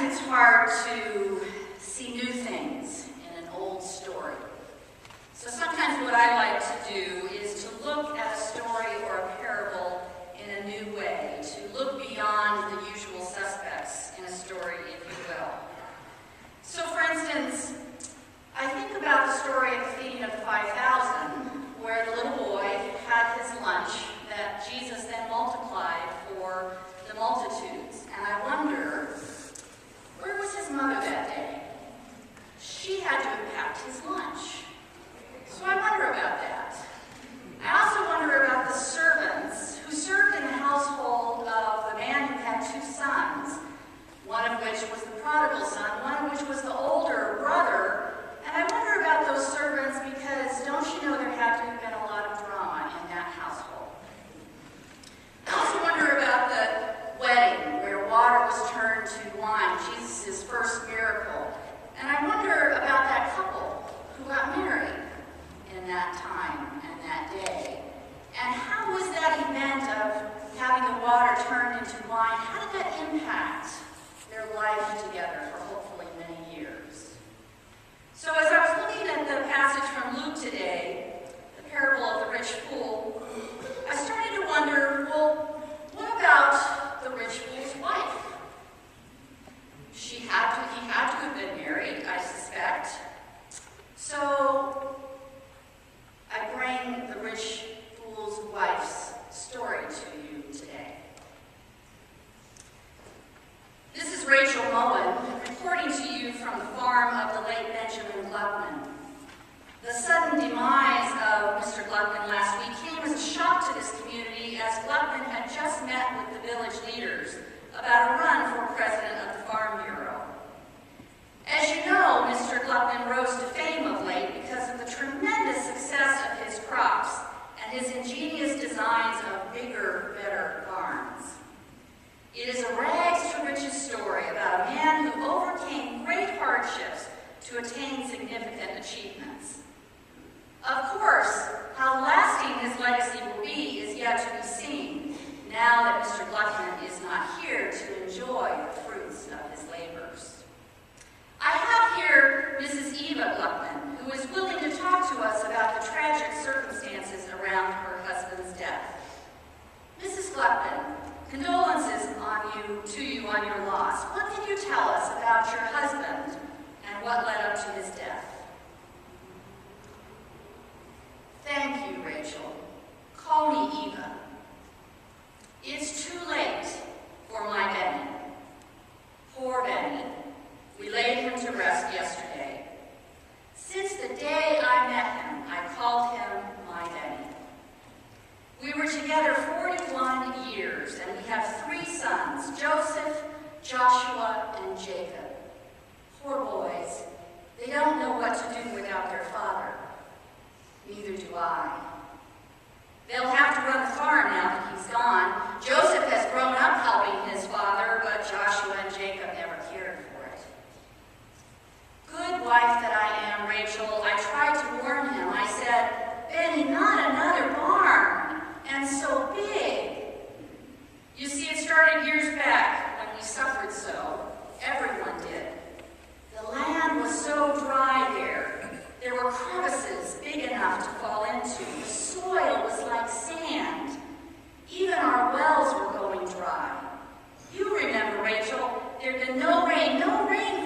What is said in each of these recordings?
it's hard to see new things in an old story. So sometimes what I like to do is to look at a story or a parable in a new way, to look beyond the usual suspects in a story, if you will. So for instance, I think about the story of the feeding of the 5,000, where the little boy had his lunch that Jesus then multiplied for the multitudes. And I wonder, where was his mother that day? She had to have packed his lunch. So I wonder about that. I also wonder about the servants who served in the household of the man who had 2 sons, one of which was the prodigal son, one of which was the older brother. And I wonder about those servants because don't you know there had to have been a lot of drama in that household. I also wonder about the wedding where water was turned to wine, Jesus' first miracle. And I wonder about that couple who got married in that time and that day. And how was that event of having the water turned into wine, how did that impact their life together for hopefully many years? So as I was looking at the passage from Luke today, the parable of the rich fool, I started to wonder, well, what about the rich fool's wife? He had to have been married, I suspect. So I bring the rich fool's wife's story to you today. This is Rachel Moen reporting to you from the farm of the late Benjamin Gluckman. The sudden demise of Mr. Gluckman last week came as a shock to this community as Gluckman had just met with the village leaders about a run for president of the Farm Bureau. As you know, Mr. Gluckman rose to fame of late because of the tremendous success of his crops and his ingenious designs of bigger, better barns. It is a rags to riches story about a man who overcame great hardships to attain significant achievements. Of course, how lasting his legacy will be is yet to be seen, now that Mr. Gluckman is not here to enjoy the fruits of his labors. I have here Mrs. Eva Gluckman, who is willing to talk to us about the tragic circumstances around her husband's death. Mrs. Gluckman, condolences to you on your loss. What can you tell us about your husband and what led up to his death? Thank you, Rachel. Call me Eva. It's too late for my Benny. Poor Benny. We laid him to rest yesterday. Since the day I met him, I called him my Benny. We were together 41 years, and we have 3 sons, Joseph, Joshua, and Jacob. Poor boys. They don't know what to do without their father. Neither do I. They'll have to run the farm now that he's gone. Joseph has grown up helping his father, but Joshua and Jacob never cared for it. Good wife that I am, Rachel, I tried to warn him. I said, Benny, not another barn, and so big. You see, it started years back when we suffered so. Everyone did. The land was so dry there. There were crevices big enough to fall into. The soil was like sand. Even our wells were going dry. You remember, Rachel, there'd been no rain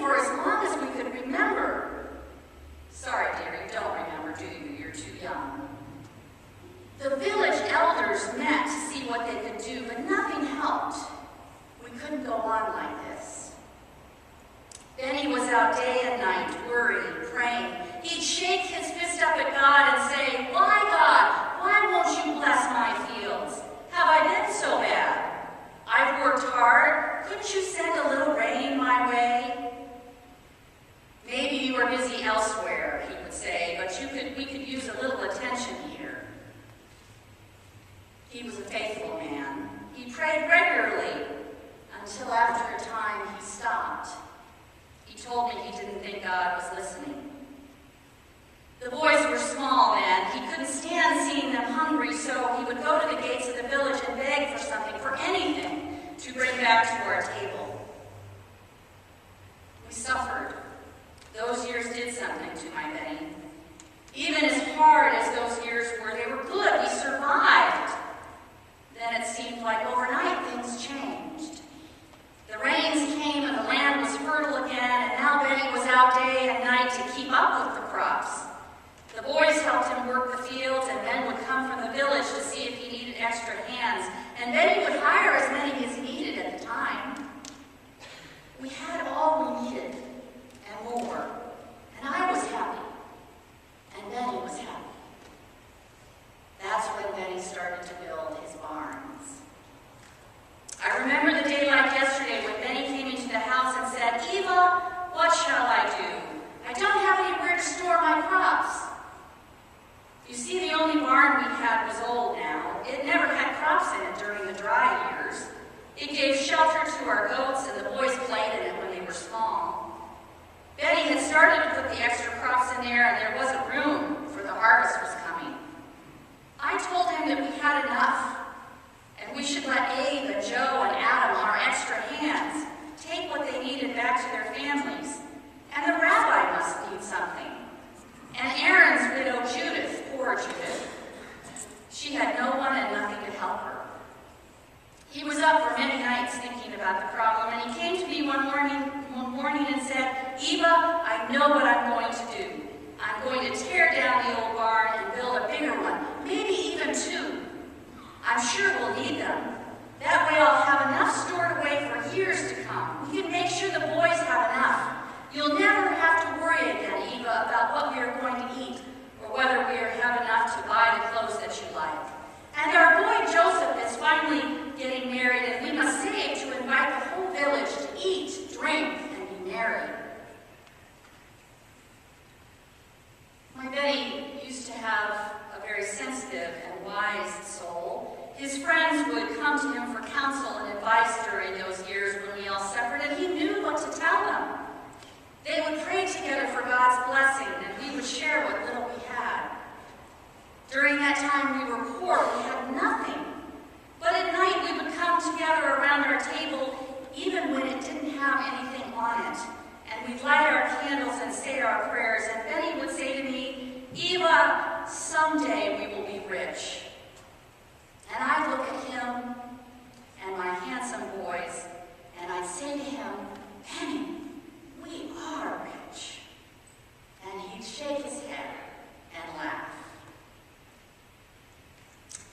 for as long as we could remember. Sorry, dear, you don't remember, do you? You're too young. The village elders met to see what they could do, but nothing helped. We couldn't go on like this. Benny was out day and night, worrying, praying. He'd shake his fist up at God and say, Why, God? Why won't you bless my fields? Have I been so bad? I've worked hard. Couldn't you send a little rain my way? Maybe you are busy elsewhere, he would say, but we could use a little attention here. He was a faithful man. He prayed regularly until after a time he stopped. He told me he didn't think God was listening. The boys were small then. He couldn't stand seeing them hungry, so he would go to the gates of the village and beg for something, for anything, to bring back to our table. keep up with the crops. The boys helped him work the fields, and men would come from the village to see if he needed extra hands, and then he would hire as many as he needed at the time. We had all we needed, and more, and I was happy, and Benny was happy. That's when Benny started to build his barns. I remember the day like yesterday when Benny came into the house and said, "Eva, what shall I do? I don't have anywhere to store my crops." You see, the only barn we had was old now. It never had crops in it during the dry years. It gave shelter to our goats, and the boys played in it when they were small. Benny had started to put the extra crops in there, and there wasn't room, for the harvest was coming. I told him that we had enough, and we should let Abe and Joe and Adam, our extra hands, take what they needed back to their families. And the rabbi must need something. And Aaron's widow Judith, poor Judith, she had no one and nothing to help her. He was up for many nights thinking about the problem, and he came to me one morning and said, "Eva, I know what I'm going to do. I'm going to tear down the old barn and build a bigger one, maybe even two. I'm sure we'll need them. That way I'll have enough stored away for years to come. We can make sure the boys have enough. You'll never have to worry again, Eva, about what we are going to eat or whether we have enough to buy the clothes that you like. And our boy Joseph is finally getting married, and we must save to invite the whole village to eat, drink, and be merry." My Benny used to have a very sensitive and wise soul. His friends would come to him for counsel and advice during those years when we all suffered, and he knew what to tell them. They would pray together for God's blessing, and we would share what little we had. During that time we were poor, we had nothing. But at night we would come together around our table, even when it didn't have anything on it. And we'd light our candles and say our prayers, and Benny would say to me, "Eva, someday we will be rich." And I'd look at him and my handsome boys, and I'd say to him, "Benny, we are rich." And he'd shake his head and laugh.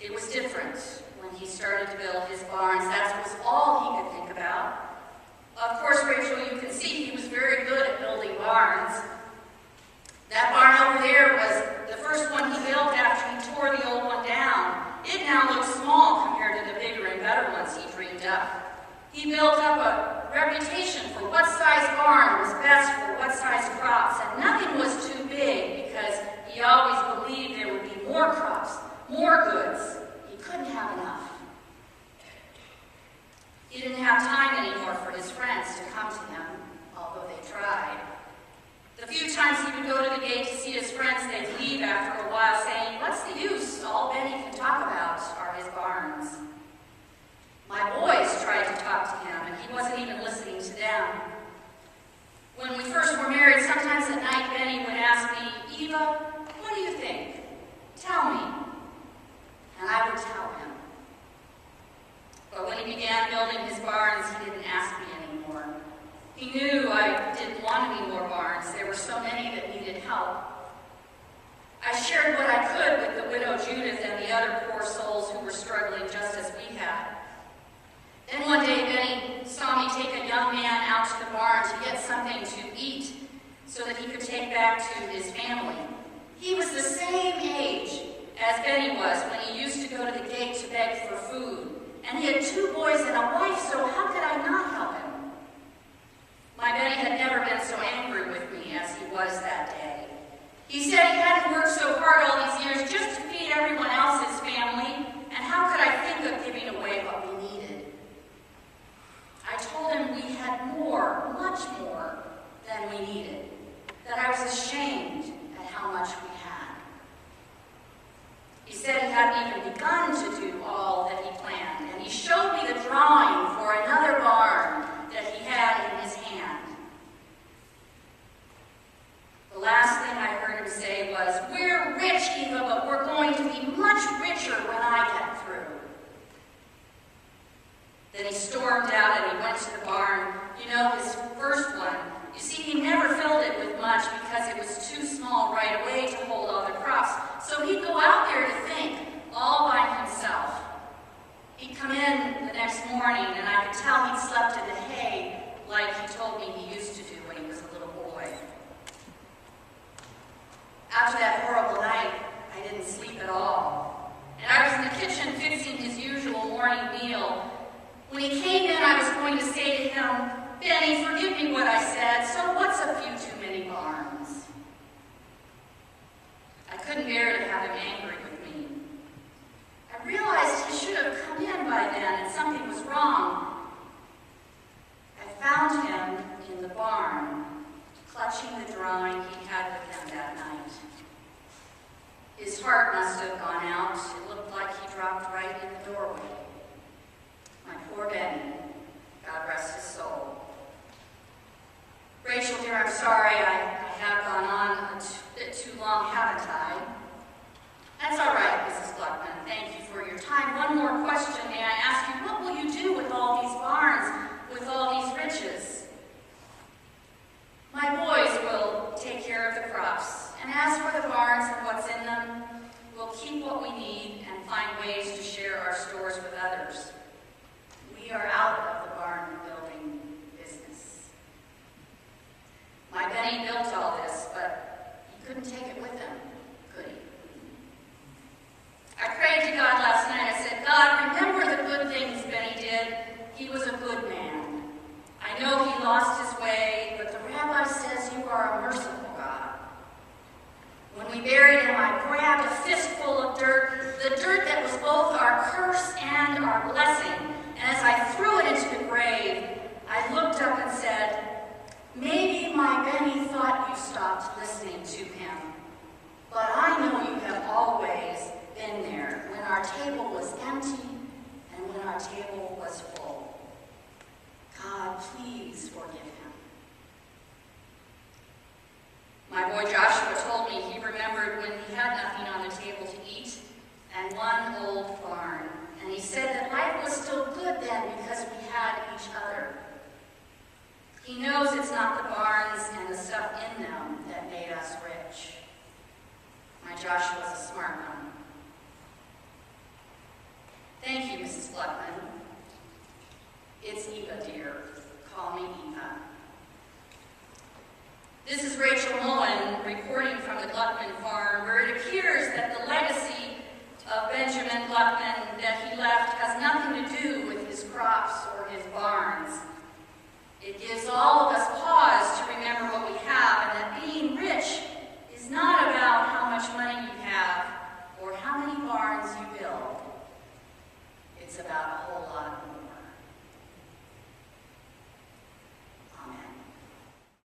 It was different when he started to build his barns. That was all he could think about. Of course, Rachel, you can see he was very good at building barns. That barn over there was the first one he built after he tore the old one down. It now looks small compared to the bigger and better ones he dreamed up. He built up a reputation for what size barn was best for what size crops, and nothing was too big because he always believed there would be more crops, more goods. He couldn't have enough. He didn't have time anymore for his friends to come to him, although they tried. The few times he would go to the gate to see his friends, they'd leave after a while saying, "What's the use? All Benny can talk about are his barns." My boys tried to talk to him, and he wasn't even listening to them. When we first were married, sometimes at night Benny would ask me, "Eva, what do you think? Tell me." And I would tell him. But when he began building his barns, he didn't ask me anymore. He knew I didn't want any more barns. There were so many that needed help. I shared what I could with the widow Judith and the other poor souls who were struggling just as we had. Then one day, Benny saw me take a young man out to the barn to get something to eat so that he could take back to his family. He was the same age as Benny was when he used to go to the gate to beg for food. And he had 2 boys and a wife, so how could I not help him? My Benny had never been so angry with me as he was that day. He said he hadn't worked so hard all these years just to feed everyone else's family, and how could I think of giving away what we needed? I told him we had more, much more, than we needed, that I was ashamed at how much we had. He said he hadn't even begun to do all that he planned, and he showed me the drawing for another barn Benny, forgive me what I said, so what's a few too many barns? I couldn't bear to have him angry with me. I realized he should have come in by then and something was wrong. I found him in the barn, clutching the drawing he had with him that night. His heart must have gone out. It looked like he dropped right in the doorway. My poor Benny, God rest his soul. Rachel, dear, I'm sorry I have gone on a bit too long, haven't I? That's all right, Mrs. Gluckman. Thank you for your time. One more question. May I ask you, what will you do with all these barns, with all these riches? My boys will take care of the crops. And as for the barns and what's in them, we'll keep what we need and find ways to share our stores with others. We are out of the barn building business. My Benny built all this, but he couldn't take it with him, could he? I prayed to God last night. I said, God, remember the good things Benny did. He was a good man. I know he lost his way, but the rabbi says you are a merciful God. When we buried him, I grabbed a fistful of dirt, the dirt that was both our curse and our blessing. And as I threw it into the grave, I looked up and said, maybe my Benny thought you stopped listening to him, but I know you have always been there when our table was empty and when our table was full. God, please forgive him. My boy Joshua told me he remembered when he had nothing on the table to eat and one old barn. And he said that life was still good then because we had each other. He knows it's not the barns and the stuff in them that made us rich. My Joshua's a smart one. Thank you, Mrs. Gluckman. It's Eva, dear. Call me Eva. This is Rachel Mullen reporting from the Gluckman farm, where it appears that the legacy of Benjamin Gluckman that he left has nothing to do with his crops or his barns. It gives all of us pause to remember what we have, and that being rich is not about how much money you have or how many barns you build. It's about a whole